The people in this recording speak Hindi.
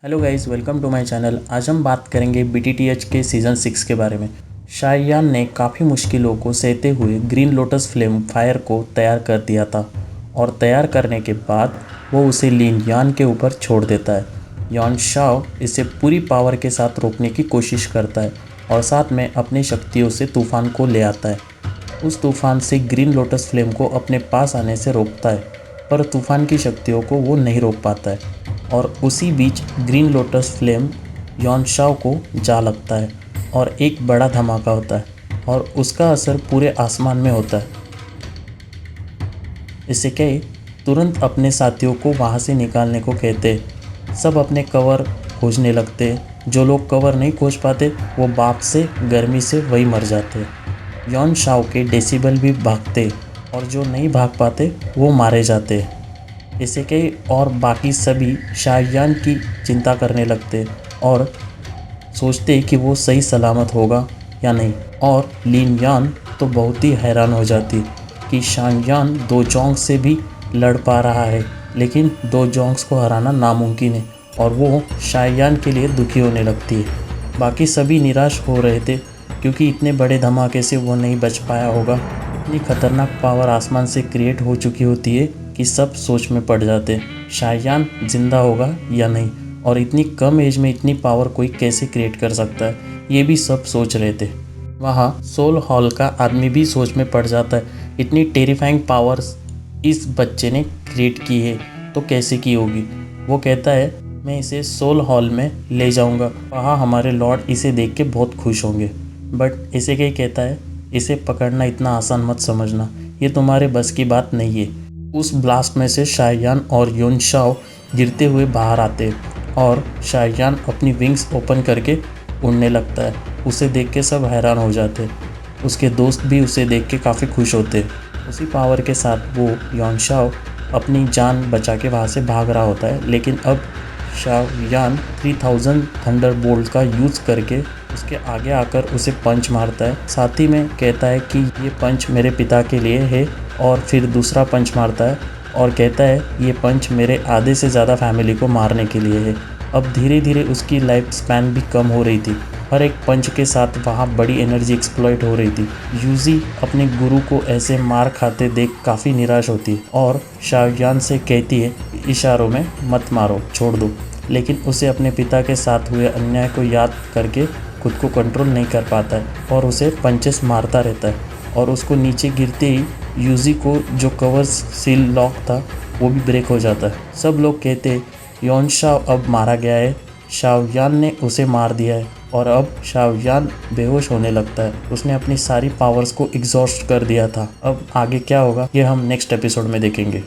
Hello guys, welcome to my channel. आज हम बात करेंगे बीटीटीएच के सीज़न 6 के बारे में। शाओयान ने काफ़ी मुश्किलों को सहते हुए ग्रीन लोटस फ्लेम फायर को तैयार कर दिया था और तैयार करने के बाद वो उसे लिन यान के ऊपर छोड़ देता है। यान शाओ इसे पूरी पावर के साथ रोकने की कोशिश करता है और साथ में अपनी शक्तियों से तूफान को ले आता है। उस तूफान से ग्रीन लोटस फ्लेम को अपने पास आने से रोकता है, पर तूफान की शक्तियों को वो नहीं रोक पाता है और उसी बीच ग्रीन लोटस फ्लेम यॉनशाओ को जा लगता है और एक बड़ा धमाका होता है और उसका असर पूरे आसमान में होता है। इसे कई तुरंत अपने साथियों को वहाँ से निकालने को कहते। सब अपने कवर खोजने लगते। जो लोग कवर नहीं खोज पाते वो बाप से गर्मी से वही मर जाते। यॉनशाओ के डेसिबल भी भागते और जो नहीं भाग पाते वो मारे जाते। इसे कई और बाकी सभी शाओयान की चिंता करने लगते और सोचते कि वो सही सलामत होगा या नहीं। और लिन यान तो बहुत ही हैरान हो जाती कि शाओयान दो जोंग से भी लड़ पा रहा है, लेकिन दो जोंग्स को हराना नामुमकिन है और वो शाओयान के लिए दुखी होने लगती है। बाकी सभी निराश हो रहे थे क्योंकि इतने बड़े धमाके से वो नहीं बच पाया होगा। इतनी खतरनाक पावर आसमान से क्रिएट हो चुकी होती है कि सब सोच में पड़ जाते शाओयान जिंदा होगा या नहीं, और इतनी कम एज में इतनी पावर कोई कैसे क्रिएट कर सकता है, ये भी सब सोच रहे थे। वहाँ सोल हॉल का आदमी भी सोच में पड़ जाता है, इतनी टेरिफाइंग पावर्स इस बच्चे ने क्रिएट की है तो कैसे की होगी। वो कहता है मैं इसे सोल हॉल में ले जाऊंगा, वहाँ हमारे लॉर्ड इसे देख के बहुत खुश होंगे। बट इसे क्या कहता है, इसे पकड़ना इतना आसान मत समझना, ये तुम्हारे बस की बात नहीं है। उस ब्लास्ट में से शाओयान और यॉनशाओ गिरते हुए बाहर आते और शाओयान अपनी विंग्स ओपन करके उड़ने लगता है। उसे देख के सब हैरान हो जाते। उसके दोस्त भी उसे देख के काफ़ी खुश होते। उसी पावर के साथ वो यॉनशाओ अपनी जान बचा के वहाँ से भाग रहा होता है, लेकिन अब शाओयान 3000 थंडरबोल्ट का यूज़ करके उसके आगे आकर उसे पंच मारता है। साथ ही में कहता है कि ये पंच मेरे पिता के लिए है, और फिर दूसरा पंच मारता है और कहता है ये पंच मेरे आधे से ज़्यादा फैमिली को मारने के लिए है। अब धीरे धीरे उसकी लाइफ स्पैन भी कम हो रही थी। हर एक पंच के साथ वहाँ बड़ी एनर्जी एक्सप्लॉइट हो रही थी। यूजी अपने गुरु को ऐसे मार खाते देख काफ़ी निराश होती और शाओयान से कहती है इशारों में मत मारो, छोड़ दो, लेकिन उसे अपने पिता के साथ हुए अन्याय को याद करके खुद को कंट्रोल नहीं कर पाता है और उसे पंचेस मारता रहता है। और उसको नीचे गिरते ही यूजी को जो कवर सील लॉक था वो भी ब्रेक हो जाता है। सब लोग कहते यॉनशाओ अब मारा गया है, शाओयान ने उसे मार दिया है और अब शाओयान बेहोश होने लगता है। उसने अपनी सारी पावर्स को एग्जॉस्ट कर दिया था। अब आगे क्या होगा ये हम नेक्स्ट एपिसोड में देखेंगे।